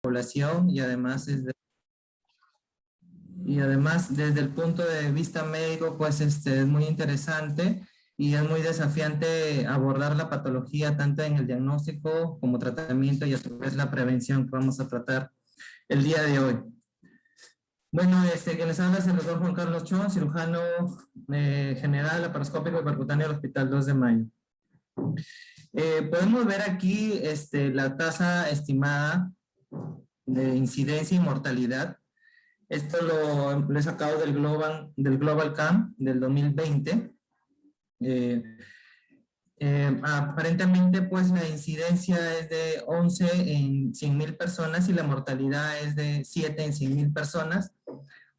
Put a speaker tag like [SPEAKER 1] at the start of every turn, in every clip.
[SPEAKER 1] población y además desde el punto de vista médico, pues es muy interesante y es muy desafiante abordar la patología tanto en el diagnóstico como tratamiento y a su vez la prevención que vamos a tratar el día de hoy. Bueno, quien les habla es el doctor Juan Carlos Chon, cirujano general, laparoscópico y percutáneo del Hospital 2 de Mayo. Podemos ver aquí la tasa estimada de incidencia y mortalidad. Esto lo he sacado del Global Cam del 2020. Aparentemente, pues la incidencia es de 11 en 100,000 personas y la mortalidad es de 7 en 100,000 personas.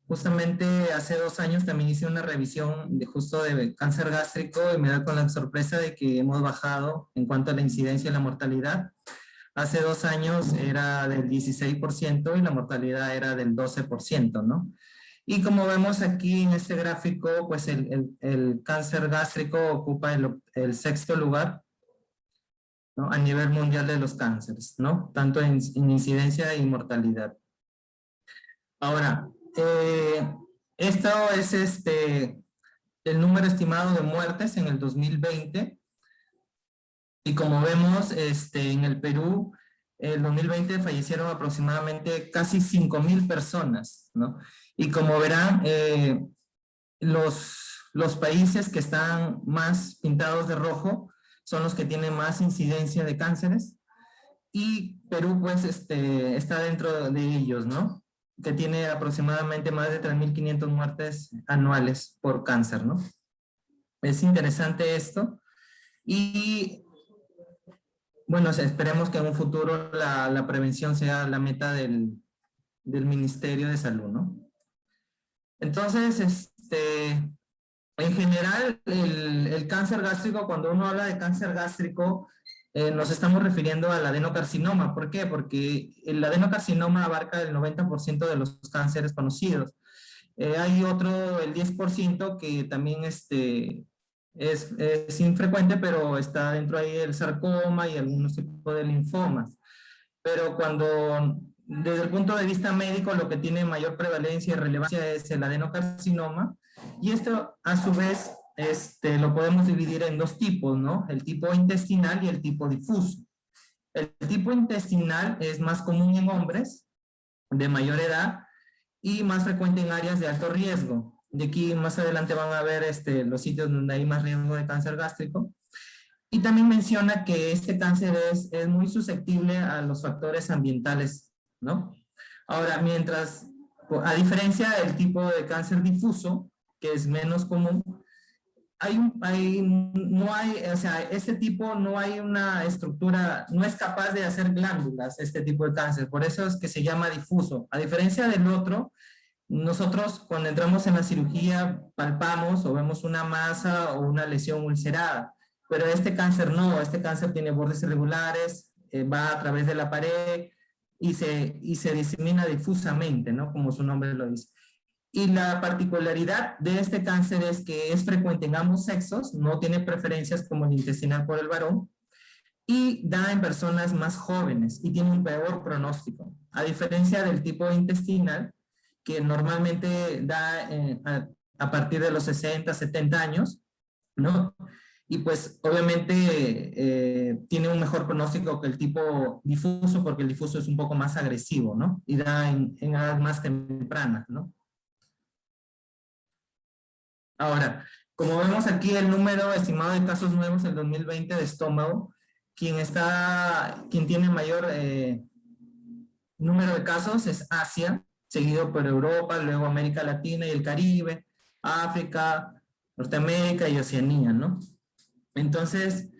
[SPEAKER 1] Justamente hace 2 años también hice una revisión justo de cáncer gástrico y me da con la sorpresa de que hemos bajado en cuanto a la incidencia y la mortalidad. Hace 2 años era del 16% y la mortalidad era del 12%, ¿no? Y como vemos aquí en este gráfico, pues el cáncer gástrico ocupa el 6º lugar, ¿no? A nivel mundial de los cánceres, ¿no? Tanto en incidencia y mortalidad. Ahora, esto es el número estimado de muertes en el 2020. Y como vemos, en el Perú, el 2020 fallecieron aproximadamente casi 5,000 personas, ¿no? Y como verán, los países que están más pintados de rojo son los que tienen más incidencia de cánceres. Y Perú, pues, está dentro de ellos, ¿no? Que tiene aproximadamente más de 3,500 muertes anuales por cáncer, ¿no? Es interesante esto. Y bueno, esperemos que en un futuro la prevención sea la meta del Ministerio de Salud, ¿no? Entonces, en general, el cáncer gástrico, cuando uno habla de cáncer gástrico, nos estamos refiriendo al adenocarcinoma. ¿Por qué? Porque el adenocarcinoma abarca el 90% de los cánceres conocidos. Hay otro, el 10%, que también es infrecuente, pero está dentro ahí el sarcoma y algunos tipos de linfomas. Pero desde el punto de vista médico, lo que tiene mayor prevalencia y relevancia es el adenocarcinoma. Y esto, a su vez, lo podemos dividir en 2 tipos, ¿no? El tipo intestinal y el tipo difuso. El tipo intestinal es más común en hombres de mayor edad y más frecuente en áreas de alto riesgo. De aquí más adelante van a ver los sitios donde hay más riesgo de cáncer gástrico. Y también menciona que este cáncer es muy susceptible a los factores ambientales, ¿no? Ahora, a diferencia del tipo de cáncer difuso, que es menos común, o sea, este tipo no hay una estructura, no es capaz de hacer glándulas, este tipo de cáncer, por eso es que se llama difuso. A diferencia del otro, nosotros cuando entramos en la cirugía palpamos o vemos una masa o una lesión ulcerada, pero este cáncer no, este cáncer tiene bordes irregulares, va a través de la pared y se disemina difusamente, ¿no? Como su nombre lo dice. Y la particularidad de este cáncer es que es frecuente en ambos sexos, no tiene preferencias como el intestinal por el varón, y da en personas más jóvenes y tiene un peor pronóstico. A diferencia del tipo intestinal, que normalmente da a partir de los 60, 70 años, ¿no? Y pues obviamente tiene un mejor pronóstico que el tipo difuso, porque el difuso es un poco más agresivo, ¿no? Y da en edad más temprana, ¿no? Ahora, como vemos aquí el número estimado de casos nuevos en 2020 de estómago, quien tiene mayor número de casos es Asia, seguido por Europa, luego América Latina y el Caribe, África, Norteamérica y Oceanía, ¿no? Entonces,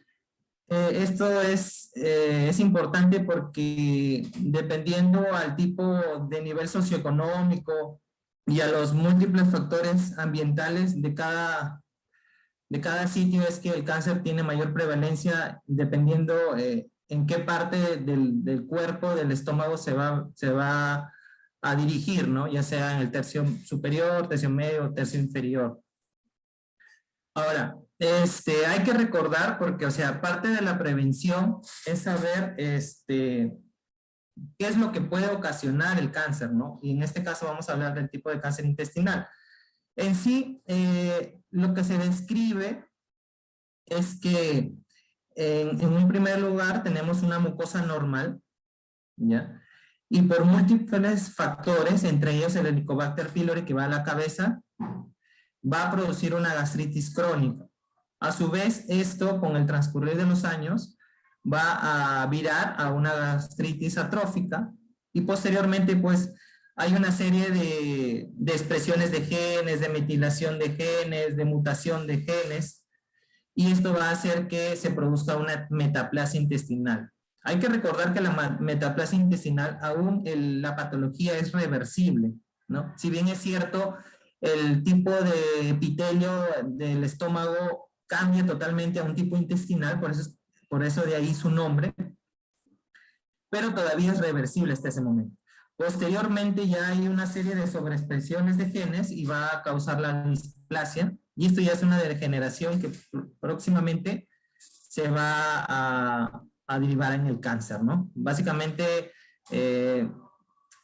[SPEAKER 1] esto es importante porque dependiendo al tipo de nivel socioeconómico y a los múltiples factores ambientales de cada sitio es que el cáncer tiene mayor prevalencia dependiendo en qué parte del cuerpo, del estómago se va a dirigir, ¿no? Ya sea en el tercio superior, tercio medio o tercio inferior. Ahora, hay que recordar porque, o sea, parte de la prevención es saber, qué es lo que puede ocasionar el cáncer, ¿no? Y en este caso vamos a hablar del tipo de cáncer intestinal. En sí, lo que se describe es que en un primer lugar tenemos una mucosa normal, ¿ya? Y por múltiples factores, entre ellos el Helicobacter pylori que va a la cabeza, va a producir una gastritis crónica. A su vez, esto con el transcurrir de los años va a virar a una gastritis atrófica y posteriormente pues hay una serie de expresiones de genes, de metilación de genes, de mutación de genes, y esto va a hacer que se produzca una metaplasia intestinal. Hay que recordar que la metaplasia intestinal, aún la patología es reversible, ¿no? Si bien es cierto, el tipo de epitelio del estómago cambia totalmente a un tipo intestinal, por eso de ahí su nombre, pero todavía es reversible hasta ese momento. Posteriormente ya hay una serie de sobreexpresiones de genes y va a causar la displasia, y esto ya es una degeneración que próximamente se va a derivar en el cáncer, ¿no? Básicamente,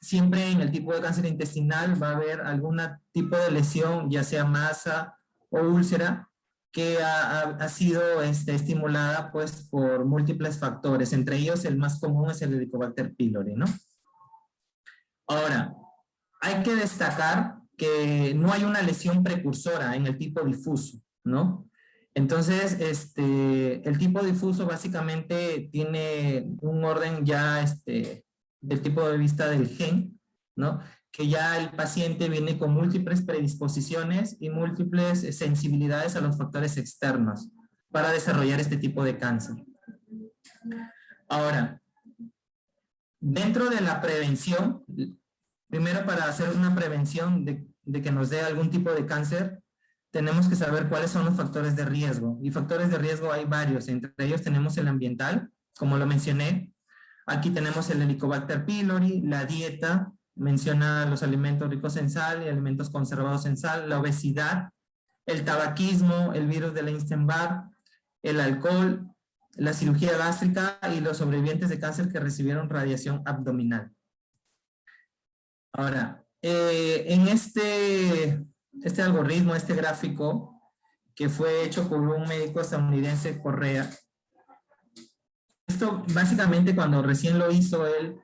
[SPEAKER 1] siempre en el tipo de cáncer intestinal va a haber algún tipo de lesión, ya sea masa o úlcera, que ha sido estimulada pues por múltiples factores, entre ellos el más común es el Helicobacter pylori, ¿no? Ahora, hay que destacar que no hay una lesión precursora en el tipo difuso, ¿no? Entonces, el tipo difuso básicamente tiene un orden ya del tipo de vista del gen, ¿no? Que ya el paciente viene con múltiples predisposiciones y múltiples sensibilidades a los factores externos para desarrollar este tipo de cáncer. Ahora, dentro de la prevención, primero para hacer una prevención de que nos dé algún tipo de cáncer, tenemos que saber cuáles son los factores de riesgo. Y factores de riesgo hay varios, entre ellos tenemos el ambiental, como lo mencioné. Aquí tenemos el Helicobacter pylori, la dieta, menciona los alimentos ricos en sal y alimentos conservados en sal, la obesidad, el tabaquismo, el virus de la Epstein-Barr, el alcohol, la cirugía gástrica y los sobrevivientes de cáncer que recibieron radiación abdominal. Ahora, en este algoritmo, este gráfico, que fue hecho por un médico estadounidense, Correa, esto básicamente cuando recién lo hizo él,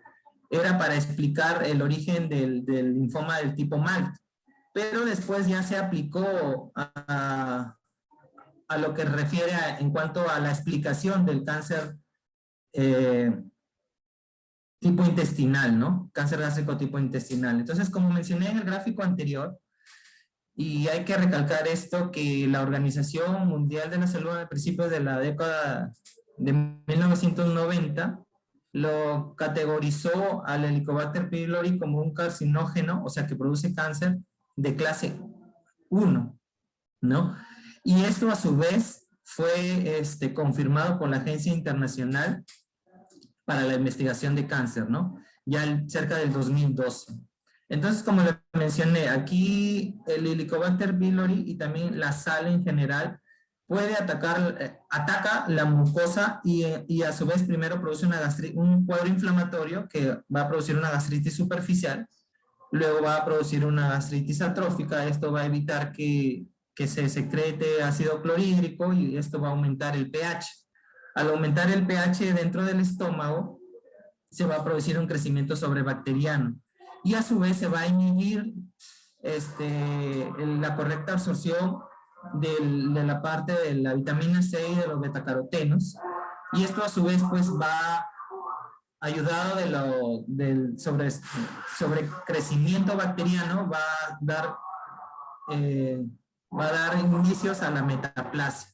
[SPEAKER 1] era para explicar el origen del linfoma del tipo MALT, pero después ya se aplicó a lo que refiere en cuanto a la explicación del cáncer tipo intestinal, ¿no? Cáncer gástrico tipo intestinal. Entonces, como mencioné en el gráfico anterior, y hay que recalcar esto, que la Organización Mundial de la Salud a principios de la década de 1990 lo categorizó al Helicobacter pylori como un carcinógeno, o sea, que produce cáncer de clase 1, ¿no? Y esto a su vez fue confirmado por la Agencia Internacional para la Investigación de Cáncer, ¿no? Ya cerca del 2012. Entonces, como le mencioné, aquí el Helicobacter pylori y también la sal en general puede ataca la mucosa y a su vez primero produce un cuadro inflamatorio que va a producir una gastritis superficial, luego va a producir una gastritis atrófica. Esto va a evitar que se secrete ácido clorhídrico y esto va a aumentar el pH. Al aumentar el pH dentro del estómago, se va a producir un crecimiento sobrebacteriano y a su vez se va a inhibir la correcta absorción de la parte de la vitamina C y de los betacarotenos, y esto a su vez pues va ayudado del sobrecrecimiento bacteriano, va a dar inicios a la metaplasia.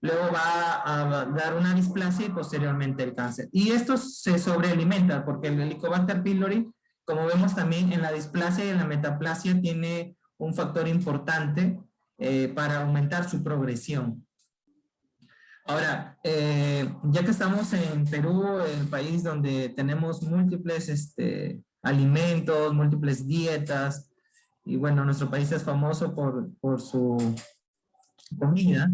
[SPEAKER 1] Luego va a dar una displasia y posteriormente el cáncer. Y esto se sobrealimenta porque el Helicobacter pylori, como vemos también en la displasia y en la metaplasia, tiene un factor importante para aumentar su progresión. Ahora, ya que estamos en Perú, el país donde tenemos múltiples alimentos, múltiples dietas, y bueno, nuestro país es famoso por su comida,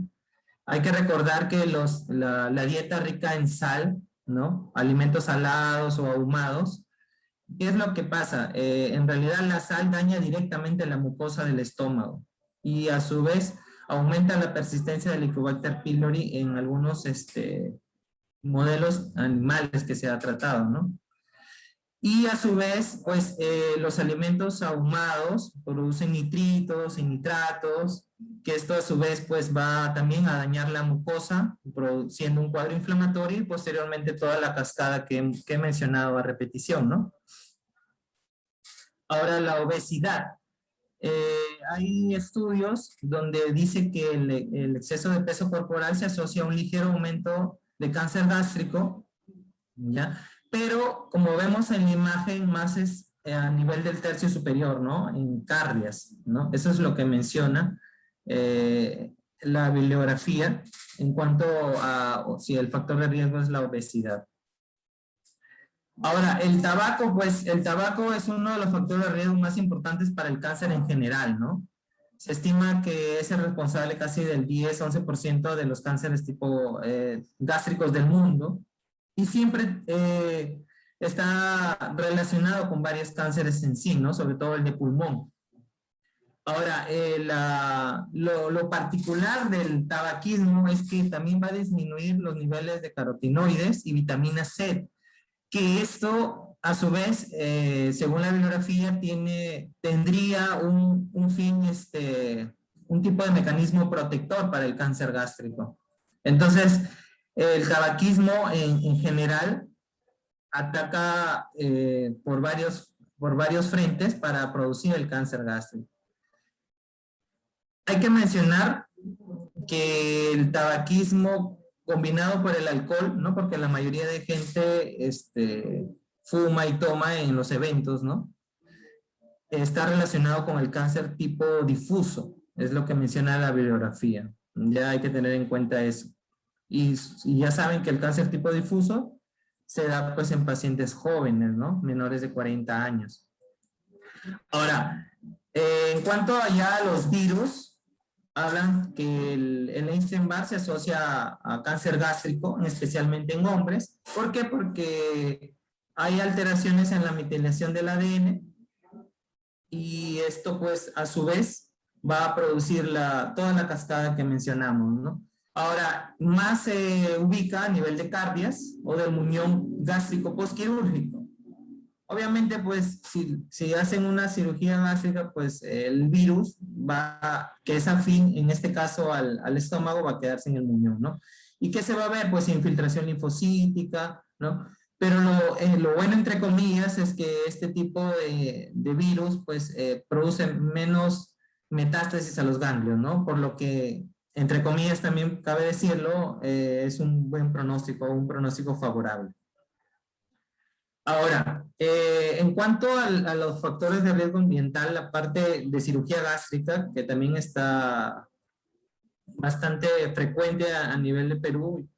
[SPEAKER 1] hay que recordar que la dieta rica en sal, ¿no? Alimentos salados o ahumados, ¿Qué es lo que pasa? En realidad la sal daña directamente la mucosa del estómago y a su vez aumenta la persistencia del Helicobacter pylori en algunos modelos animales que se ha tratado, ¿no? Y a su vez, pues los alimentos ahumados producen nitritos y nitratos, que esto a su vez pues va también a dañar la mucosa, produciendo un cuadro inflamatorio y posteriormente toda la cascada que he mencionado a repetición, ¿no? Ahora la obesidad. Hay estudios donde dice que el exceso de peso corporal se asocia a un ligero aumento de cáncer gástrico, ¿ya? Pero como vemos en la imagen, más es a nivel del tercio superior, ¿no? En cardias, ¿no? Eso es lo que menciona la bibliografía en cuanto a si el factor de riesgo es la obesidad. Ahora, el tabaco, pues el tabaco es uno de los factores de riesgo más importantes para el cáncer en general, ¿no? Se estima que es el responsable casi del 10-11% de los cánceres tipo gástricos del mundo y siempre está relacionado con varios cánceres en sí, ¿no? Sobre todo el de pulmón. Ahora, lo particular del tabaquismo es que también va a disminuir los niveles de carotenoides y vitamina C, que esto, a su vez, según la bibliografía, tendría un fin, un tipo de mecanismo protector para el cáncer gástrico. Entonces, el tabaquismo en general ataca por varios frentes para producir el cáncer gástrico. Hay que mencionar que el tabaquismo combinado por el alcohol, ¿no? Porque la mayoría de gente fuma y toma en los eventos, ¿no? Está relacionado con el cáncer tipo difuso, es lo que menciona la bibliografía. Ya hay que tener en cuenta eso. Y ya saben que el cáncer tipo difuso se da pues en pacientes jóvenes, ¿no? Menores de 40 años. Ahora, en cuanto allá a los virus, hablan que el Epstein-Barr se asocia a cáncer gástrico, especialmente en hombres. ¿Por qué? Porque hay alteraciones en la metilación del ADN y esto pues a su vez va a producir toda la cascada que mencionamos, ¿no? Ahora, más se ubica a nivel de cardias o del muñón gástrico postquirúrgico. Obviamente, pues, si hacen una cirugía gástrica, pues el virus que es afín, en este caso, al estómago, va a quedarse en el muñón, ¿no? ¿Y qué se va a ver? Pues infiltración linfocítica, ¿no? Pero lo bueno, entre comillas, es que este tipo de virus, pues, produce menos metástasis a los ganglios, ¿no? Por lo que, entre comillas, también cabe decirlo, es un buen pronóstico, un pronóstico favorable. Ahora, en cuanto a los factores de riesgo ambiental, la parte de cirugía gástrica, que también está bastante frecuente a nivel de Perú,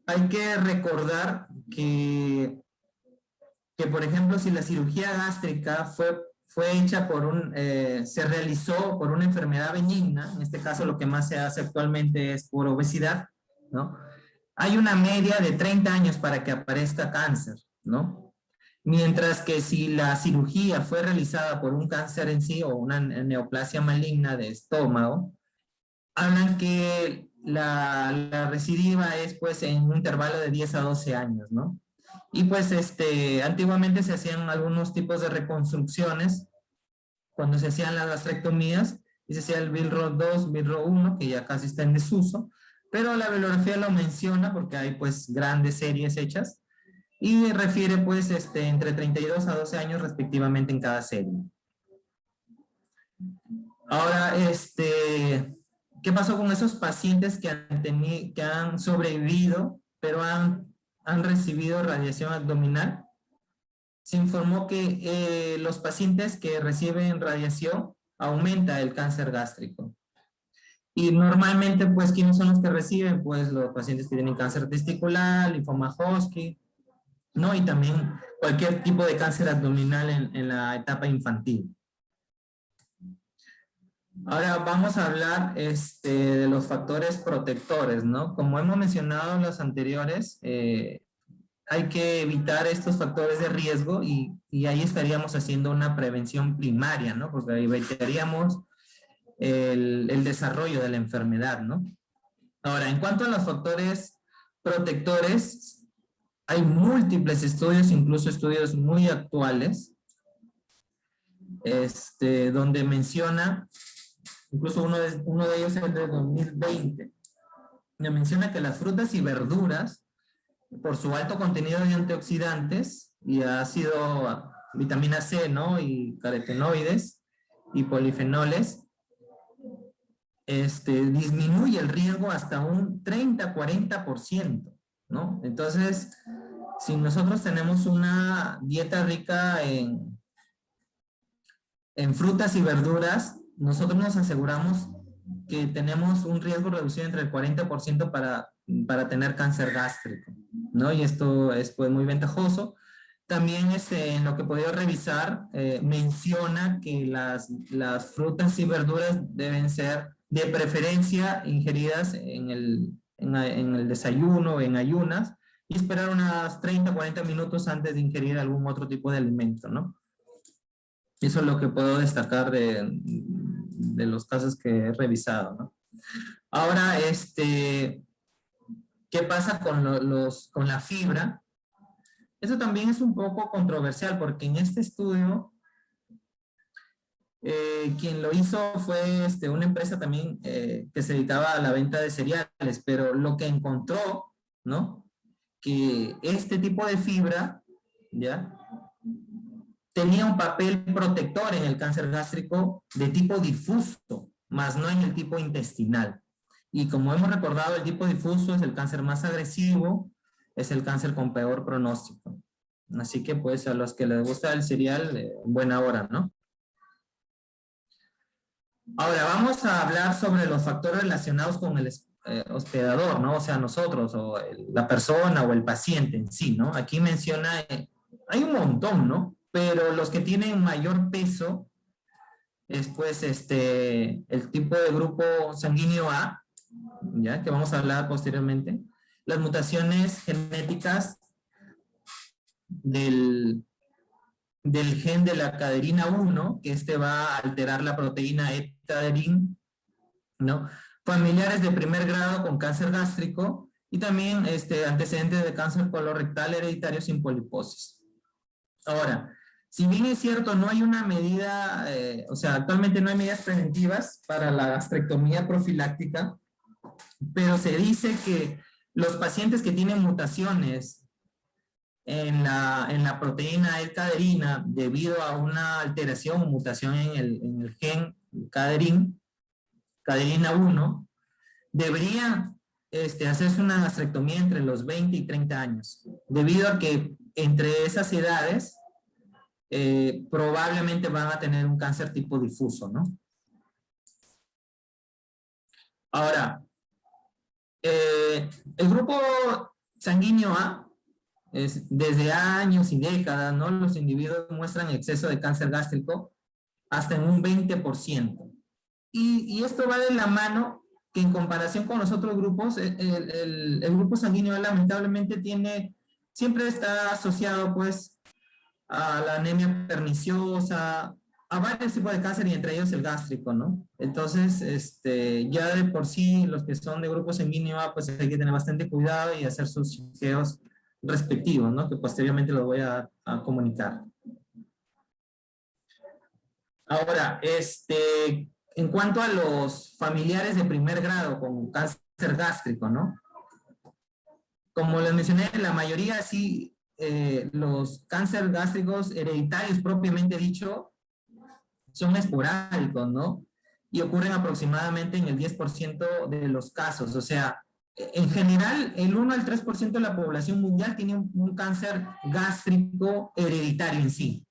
[SPEAKER 1] hay que recordar que, por ejemplo, si la cirugía gástrica fue hecha se realizó por una enfermedad benigna, en este caso lo que más se hace actualmente es por obesidad, ¿no? Hay una media de 30 años para que aparezca cáncer, ¿no? Mientras que si la cirugía fue realizada por un cáncer en sí o una neoplasia maligna de estómago, hablan que la recidiva es pues en un intervalo de 10 a 12 años, ¿no? Y pues antiguamente se hacían algunos tipos de reconstrucciones cuando se hacían las gastrectomías y se hacía el Bilro 2, Bilro 1, que ya casi está en desuso, pero la bibliografía lo menciona porque hay pues grandes series hechas y refiere pues entre 32 a 12 años respectivamente en cada serie. Ahora, ¿qué pasó con esos pacientes que han sobrevivido, pero han recibido radiación abdominal? Se informó que los pacientes que reciben radiación aumenta el cáncer gástrico. Y normalmente, pues, ¿quiénes son los que reciben? Pues los pacientes que tienen cáncer testicular, linfoma Hodgkin, ¿no? Y también cualquier tipo de cáncer abdominal en la etapa infantil. Ahora vamos a hablar de los factores protectores, ¿no? Como hemos mencionado en los anteriores, hay que evitar estos factores de riesgo y ahí estaríamos haciendo una prevención primaria, ¿no? Porque ahí evitaríamos el desarrollo de la enfermedad, ¿no? Ahora, en cuanto a los factores protectores, hay múltiples estudios, incluso estudios muy actuales, donde menciona, incluso uno de ellos es de 2020, donde menciona que las frutas y verduras, por su alto contenido de antioxidantes y ácido, vitamina C, ¿no? Y carotenoides y polifenoles, disminuye el riesgo hasta un 30-40%, ¿no? Entonces, si nosotros tenemos una dieta rica en frutas y verduras, nosotros nos aseguramos que tenemos un riesgo reducido entre el 40% para tener cáncer gástrico, ¿no? Y esto es pues muy ventajoso. También en lo que he podido revisar, menciona que las frutas y verduras deben ser de preferencia ingeridas en el desayuno o en ayunas y esperar unas 30-40 minutos antes de ingerir algún otro tipo de alimento, ¿no? Eso es lo que puedo destacar de los casos que he revisado, ¿no? Ahora, ¿qué pasa con la fibra? Eso también es un poco controversial porque en este estudio quien lo hizo fue una empresa también que se dedicaba a la venta de cereales, pero lo que encontró, ¿no? Que este tipo de fibra, ¿ya? Tenía un papel protector en el cáncer gástrico de tipo difuso, más no en el tipo intestinal. Y como hemos recordado, el tipo difuso es el cáncer más agresivo, es el cáncer con peor pronóstico. Así que pues a los que les gusta el cereal, buena hora, ¿no? Ahora vamos a hablar sobre los factores relacionados con el hospedador, ¿no? O sea, nosotros, o la persona o el paciente en sí, ¿no? Aquí menciona, hay un montón, ¿no? Pero los que tienen mayor peso es pues el tipo de grupo sanguíneo A, ¿ya? Que vamos a hablar posteriormente. Las mutaciones genéticas del, del gen de la caderina 1, que va a alterar la proteína E-caderin, ¿no? Familiares de primer grado con cáncer gástrico y también antecedentes de cáncer colorectal hereditario sin poliposis. Ahora, si bien es cierto, no hay una medida, o sea, actualmente no hay medidas preventivas para la gastrectomía profiláctica, pero se dice que los pacientes que tienen mutaciones en la proteína L-caderina debido a una alteración o mutación en el gen caderina 1, deberían hacerse una gastrectomía entre los 20 y 30 años, debido a que entre esas edades probablemente van a tener un cáncer tipo difuso, ¿no? Ahora, el grupo sanguíneo A, desde años y décadas, ¿no? Los individuos muestran exceso de cáncer gástrico hasta en un 20%. Y esto va de la mano que en comparación con los otros grupos, el grupo sanguíneo lamentablemente siempre está asociado pues a la anemia perniciosa, a varios tipos de cáncer y entre ellos el gástrico, ¿no? Entonces, ya de por sí los que son de grupo sanguíneo A, pues hay que tener bastante cuidado y hacer sus chequeos respectivos, ¿no? Que posteriormente los voy a comunicar. Ahora, en cuanto a los familiares de primer grado con cáncer gástrico, ¿no? Como les mencioné, la mayoría sí, los cánceres gástricos hereditarios propiamente dicho, son esporádicos, ¿no? Y ocurren aproximadamente en el 10% de los casos. O sea, en general, el 1 al 3% de la población mundial tiene un cáncer gástrico hereditario en sí.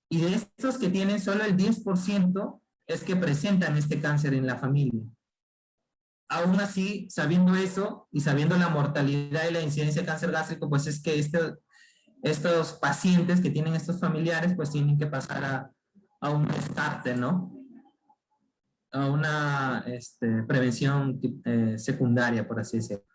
[SPEAKER 1] Y de estos que tienen solo el 10% es que presentan este cáncer en la familia. Aún así, sabiendo eso y sabiendo la mortalidad y la incidencia de cáncer gástrico, pues es que estos pacientes que tienen estos familiares, pues tienen que pasar a un descarte, ¿no? A una prevención secundaria, por así decirlo.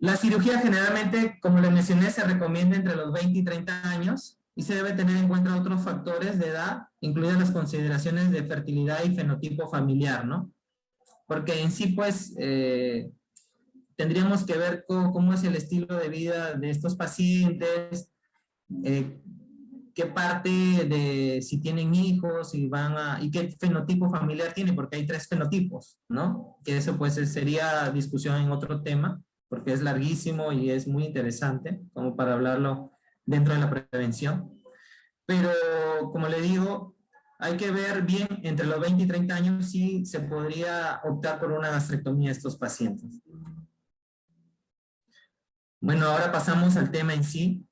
[SPEAKER 1] La cirugía generalmente, como les mencioné, se recomienda entre los 20 y 30 años y se debe tener en cuenta otros factores de edad, incluidas las consideraciones de fertilidad y fenotipo familiar, ¿no? Porque en sí, pues, tendríamos que ver cómo es el estilo de vida de estos pacientes, eh, qué parte de si tienen hijos, si van a, y qué fenotipo familiar tienen, porque hay 3 fenotipos, ¿no? Que eso pues sería discusión en otro tema, porque es larguísimo y es muy interesante, como para hablarlo dentro de la prevención. Pero, como le digo, hay que ver bien entre los 20 y 30 años si se podría optar por una gastrectomía a estos pacientes. Bueno, ahora pasamos al tema en sí,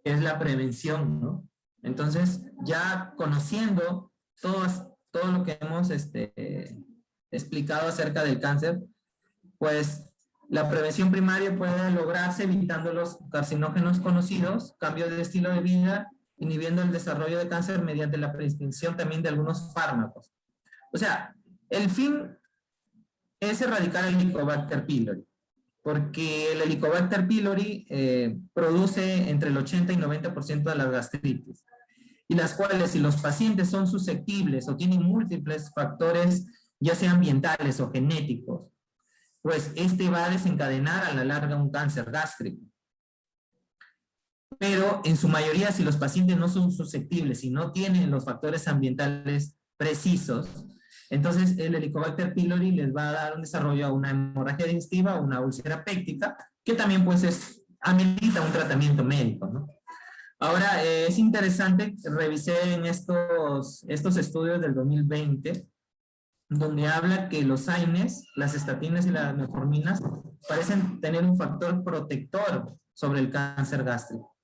[SPEAKER 1] que es la prevención, ¿no? Entonces, ya conociendo todo lo que hemos explicado acerca del cáncer, pues la prevención primaria puede lograrse evitando los carcinógenos conocidos, cambios de estilo de vida, inhibiendo el desarrollo de cáncer mediante la prescripción también de algunos fármacos. O sea, el fin es erradicar el Helicobacter pylori, porque el Helicobacter pylori produce entre el 80 y 90% de las gastritis, y las cuales si los pacientes son susceptibles o tienen múltiples factores, ya sean ambientales o genéticos, pues este va a desencadenar a la larga un cáncer gástrico. Pero en su mayoría, si los pacientes no son susceptibles y no tienen los factores ambientales precisos, entonces el Helicobacter pylori les va a dar un desarrollo a una hemorragia digestiva, una úlcera péptica, que también pues amerita un tratamiento médico, ¿no? Ahora, es interesante, revisé en estos estudios del 2020, donde habla que los AINES, las estatinas y las metforminas parecen tener un factor protector sobre el cáncer gástrico.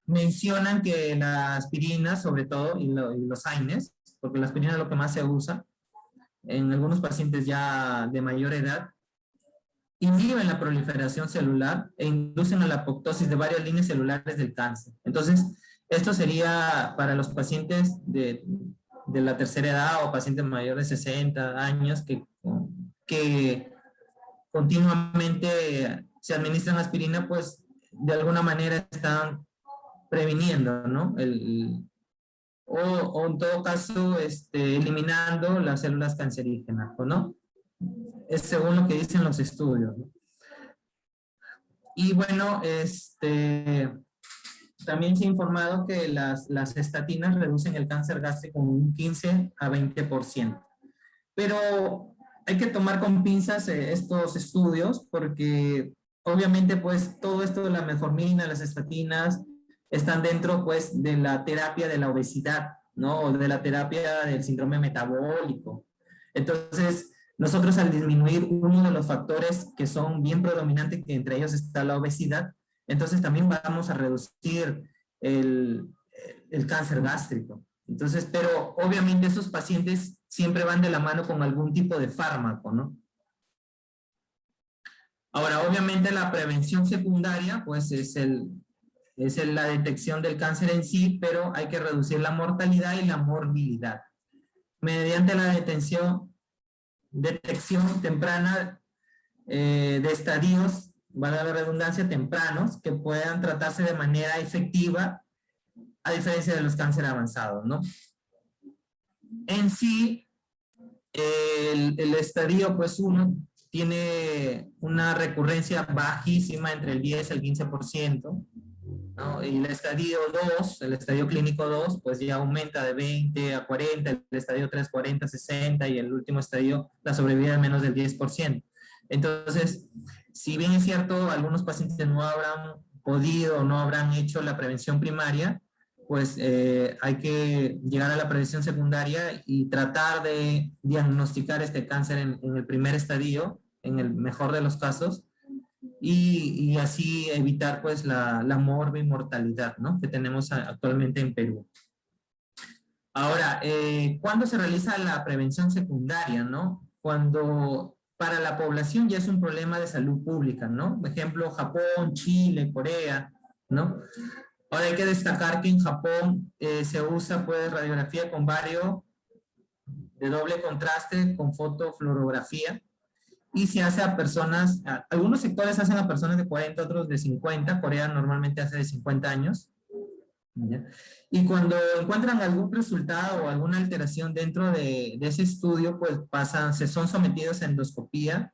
[SPEAKER 1] Mencionan que la aspirina, sobre todo, y los AINES, porque la aspirina es lo que más se usa en algunos pacientes ya de mayor edad, inhiben la proliferación celular e inducen a la apoptosis de varias líneas celulares del cáncer. Entonces, esto sería para los pacientes de la tercera edad o pacientes mayores de 60 años que continuamente se administran aspirina, pues de alguna manera están previniendo, ¿no? O en todo caso, eliminando las células cancerígenas, ¿no? Es según lo que dicen los estudios, ¿no? Y bueno, también se ha informado que las estatinas reducen el cáncer gástrico un 15 a 20%. Pero hay que tomar con pinzas estos estudios porque obviamente pues todo esto de la metformina, las estatinas, están dentro pues de la terapia de la obesidad, ¿no? O de la terapia del síndrome metabólico. Entonces, nosotros al disminuir uno de los factores que son bien predominantes, que entre ellos está la obesidad, entonces también vamos a reducir el, el cáncer gástrico. Entonces, pero obviamente esos pacientes siempre van de la mano con algún tipo de fármaco, ¿no? Ahora, obviamente la prevención secundaria, pues es la detección del cáncer en sí, pero hay que reducir la mortalidad y la morbilidad. Mediante la detección temprana de estadios, valga la redundancia, tempranos, que puedan tratarse de manera efectiva, a diferencia de los cánceres avanzados, ¿no? En sí, el estadio, pues uno tiene una recurrencia bajísima entre el 10 y el 15%, ¿no? Y el estadio 2, el estadio clínico 2, pues ya aumenta de 20 a 40, el estadio 3, 40, 60, y el último estadio, la sobrevida de menos del 10%. Entonces, si bien es cierto, algunos pacientes no habrán podido, no habrán hecho la prevención primaria, pues hay que llegar a la prevención secundaria y tratar de diagnosticar este cáncer en el primer estadio, en el mejor de los casos, y así evitar pues la mortalidad, ¿no? Que tenemos actualmente en Perú. Ahora, ¿cuándo se realiza la prevención secundaria, no? Cuando para la población ya es un problema de salud pública, ¿no? Por ejemplo, Japón, Chile, Corea, ¿no? Ahora hay que destacar que en Japón se usa pues radiografía con bario de doble contraste con fotofluorografía, y se hace a personas, algunos sectores hacen a personas de 40, otros de 50, Corea normalmente hace de 50 años, ¿ya? Y cuando encuentran algún resultado o alguna alteración dentro de ese estudio, pues son sometidos a endoscopía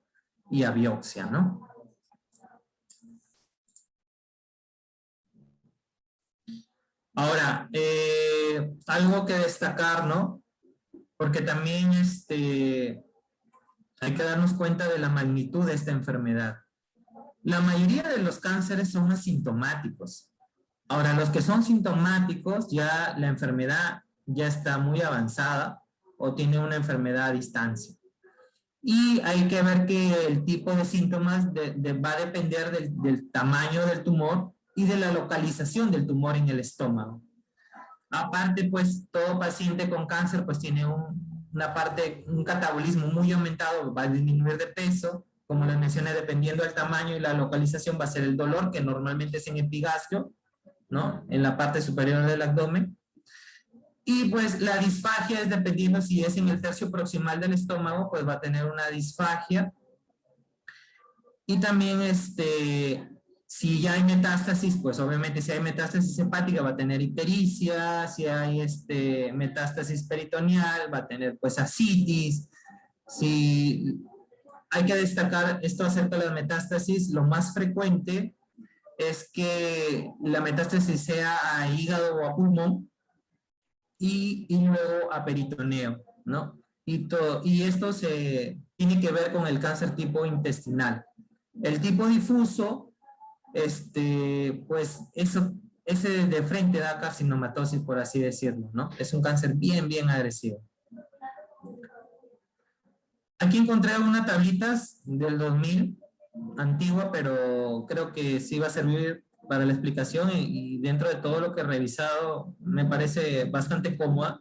[SPEAKER 1] y a biopsia, ¿no? Ahora, algo que destacar, ¿no? Porque también hay que darnos cuenta de la magnitud de esta enfermedad. La mayoría de los cánceres son asintomáticos. Ahora, los que son sintomáticos, ya la enfermedad ya está muy avanzada o tiene una enfermedad a distancia. Y hay que ver que el tipo de síntomas va a depender del tamaño del tumor y de la localización del tumor en el estómago. Aparte, pues todo paciente con cáncer pues tiene un catabolismo muy aumentado, va a disminuir de peso, como les mencioné, dependiendo del tamaño y la localización va a ser el dolor, que normalmente es en epigastrio, ¿no? En la parte superior del abdomen. Y pues la disfagia es dependiendo si es en el tercio proximal del estómago, pues va a tener una disfagia. Y también si ya hay metástasis, pues obviamente si hay metástasis hepática va a tener ictericia, si hay metástasis peritoneal va a tener pues ascitis. Si hay que destacar esto acerca de la metástasis, lo más frecuente es que la metástasis sea a hígado o a pulmón y luego a peritoneo, ¿no? Y esto tiene que ver con el cáncer tipo intestinal. El tipo difuso, pues ese de frente da carcinomatosis, por así decirlo, ¿no? Es un cáncer bien, bien agresivo. Aquí encontré unas tablitas del 2000, antigua, pero creo que sí va a servir para la explicación y dentro de todo lo que he revisado me parece bastante cómoda,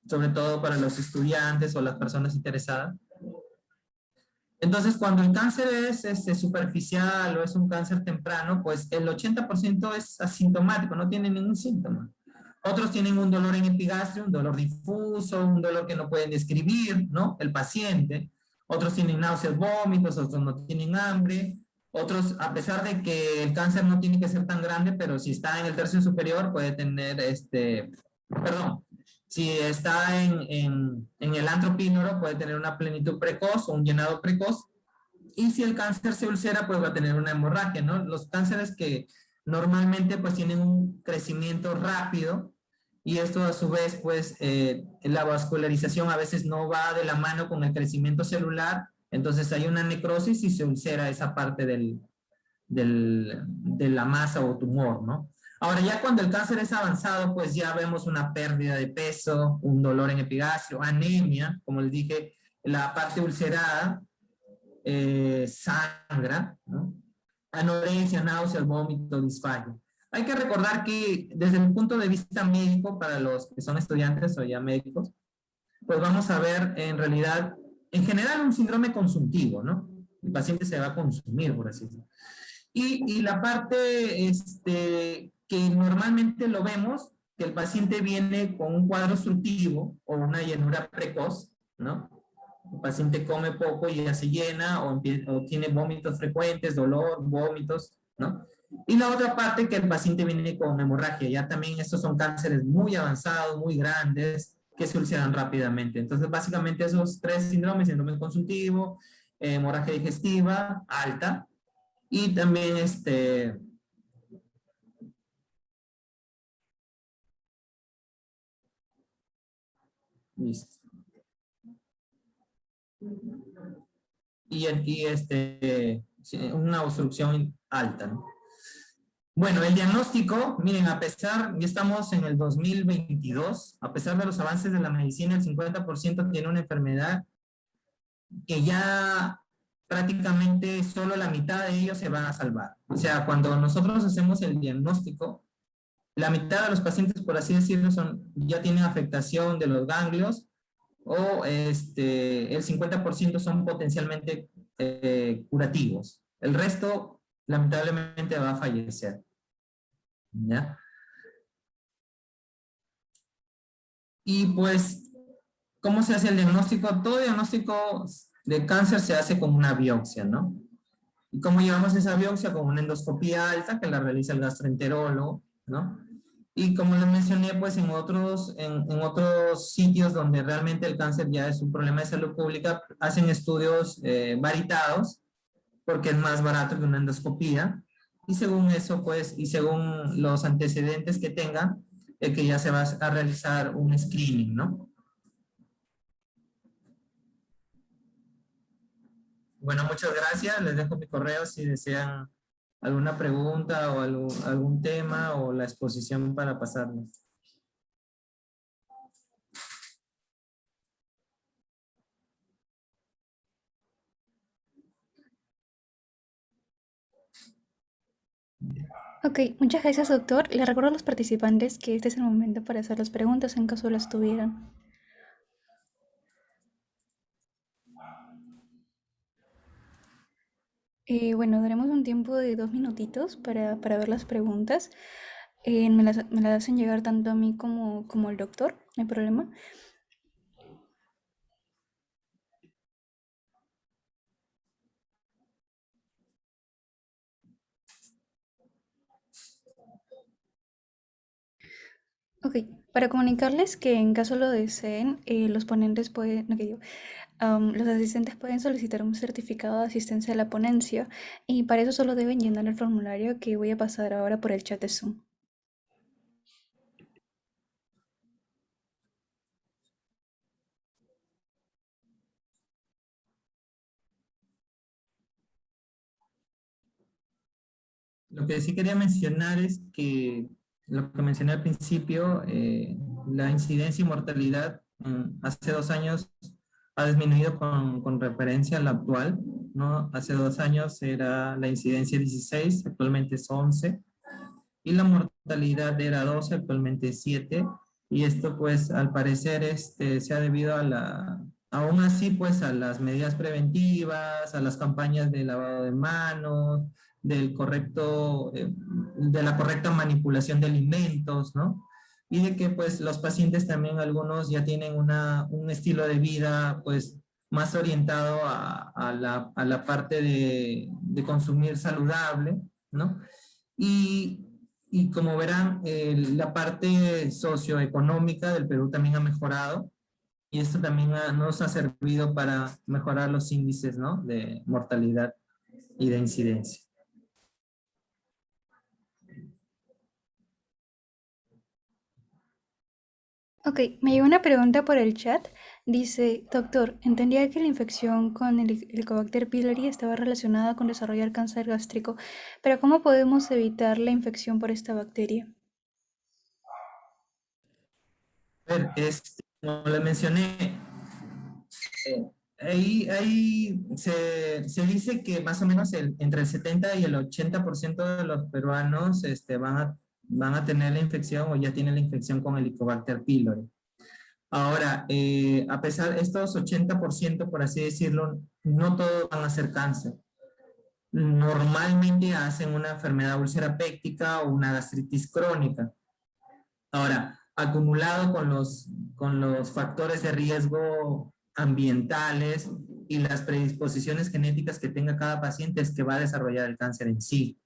[SPEAKER 1] sobre todo para los estudiantes o las personas interesadas. Entonces, cuando el cáncer es superficial o es un cáncer temprano, pues el 80% es asintomático, no tiene ningún síntoma. Otros tienen un dolor en epigastrio, un dolor difuso, un dolor que no pueden describir, ¿no? El paciente. Otros tienen náuseas, vómitos, otros no tienen hambre. Otros, a pesar de que el cáncer no tiene que ser tan grande, pero si está en el tercio superior puede tener, perdón, si está en el antro pínoro, puede tener una plenitud precoz o un llenado precoz. Y si el cáncer se ulcera, pues va a tener una hemorragia, ¿no? Los cánceres que normalmente pues tienen un crecimiento rápido y esto a su vez pues la vascularización a veces no va de la mano con el crecimiento celular, entonces hay una necrosis y se ulcera esa parte de la masa o tumor, ¿no? Ahora, ya cuando el cáncer es avanzado, pues ya vemos una pérdida de peso, un dolor en epigastrio, anemia, como les dije, la parte ulcerada sangra, ¿no? Anorexia, náuseas, vómito, disfagia. Hay que recordar que desde el punto de vista médico, para los que son estudiantes o ya médicos, pues vamos a ver en realidad, en general, un síndrome consultivo, ¿no? El paciente se va a consumir, por así decirlo. Y la parte que normalmente lo vemos, que el paciente viene con un cuadro obstructivo o una llenura precoz, ¿no? El paciente come poco y ya se llena o tiene vómitos frecuentes, dolor, vómitos, ¿no? Y la otra parte que el paciente viene con hemorragia, ya también estos son cánceres muy avanzados, muy grandes, que se ulceran rápidamente. Entonces, básicamente esos tres síndromes, síndrome consultivo, hemorragia digestiva alta, y también listo. Sí, una obstrucción alta, ¿no? Bueno, el diagnóstico, miren, a pesar, ya estamos en el 2022, a pesar de los avances de la medicina, el 50% tiene una enfermedad que ya prácticamente solo la mitad de ellos se van a salvar. O sea, cuando nosotros hacemos el diagnóstico, la mitad de los pacientes, por así decirlo, ya tienen afectación de los ganglios o el 50% son potencialmente curativos. El resto, lamentablemente, va a fallecer. ¿Ya? Y pues, ¿cómo se hace el diagnóstico? Todo diagnóstico de cáncer se hace con una biopsia, ¿no? ¿Y cómo llevamos esa biopsia? Con una endoscopía alta que la realiza el gastroenterólogo, ¿no? Y como les mencioné, pues en otros sitios donde realmente el cáncer ya es un problema de salud pública, hacen estudios varitados, porque es más barato que una endoscopía, y según eso, pues, y según los antecedentes que tenga, que ya se va a realizar un screening, ¿no? Bueno, muchas gracias. Les dejo mi correo si desean alguna pregunta o algún tema o la exposición para pasarlo.
[SPEAKER 2] Ok, muchas gracias, doctor. Le recuerdo a los participantes que este es el momento para hacer las preguntas en caso las tuvieran. Bueno, daremos un tiempo de 2 minutitos para ver las preguntas. Me las hacen llegar tanto a mí como al doctor, no hay problema. Ok, para comunicarles que en caso lo deseen, los ponentes pueden, no, que digo, los asistentes pueden solicitar un certificado de asistencia a la ponencia y para eso solo deben llenar el formulario que voy a pasar ahora por el chat de Zoom.
[SPEAKER 1] Lo que sí quería mencionar es que lo que mencioné al principio, la incidencia y mortalidad hace 2 años ha disminuido con referencia a la actual, ¿no? Hace 2 años era la incidencia 16, actualmente es 11, y la mortalidad era 12, actualmente es 7, y esto pues al parecer se ha debido aún así pues a las medidas preventivas, a las campañas de lavado de manos, de la correcta manipulación de alimentos, ¿no? Y de que pues los pacientes también algunos ya tienen un estilo de vida pues más orientado a la parte de consumir saludable, ¿no? Y, y como verán, la parte socioeconómica del Perú también ha mejorado y esto también nos ha servido para mejorar los índices, ¿no? De mortalidad y de incidencia.
[SPEAKER 2] Ok, me llegó una pregunta por el chat. Dice, doctor, entendía que la infección con el Helicobacter pylori estaba relacionada con desarrollar cáncer gástrico, pero ¿cómo podemos evitar la infección por esta bacteria?
[SPEAKER 1] A ver, como les mencioné, ahí se dice que más o menos entre el 70 y el 80% de los peruanos van a tener la infección o ya tienen la infección con Helicobacter pylori. Ahora, a pesar de estos 80%, por así decirlo, no todos van a ser cáncer. Normalmente hacen una enfermedad úlcera péptica o una gastritis crónica. Ahora, acumulado con los factores de riesgo ambientales y las predisposiciones genéticas que tenga cada paciente, es que va a desarrollar el cáncer en sí,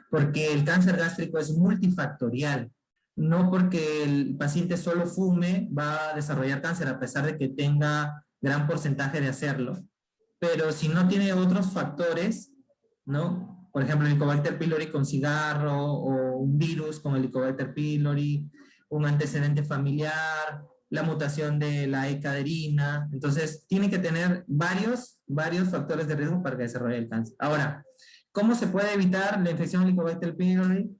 [SPEAKER 1] porque el cáncer gástrico es multifactorial. No porque el paciente solo fume va a desarrollar cáncer, a pesar de que tenga gran porcentaje de hacerlo. Pero si no tiene otros factores, ¿no? Por ejemplo, el Helicobacter pylori con cigarro o un virus con el Helicobacter pylori, un antecedente familiar, la mutación de la E-caderina. Entonces, tiene que tener varios factores de riesgo para que desarrolle el cáncer. Ahora, ¿cómo se puede evitar la infección Helicobacter pylori?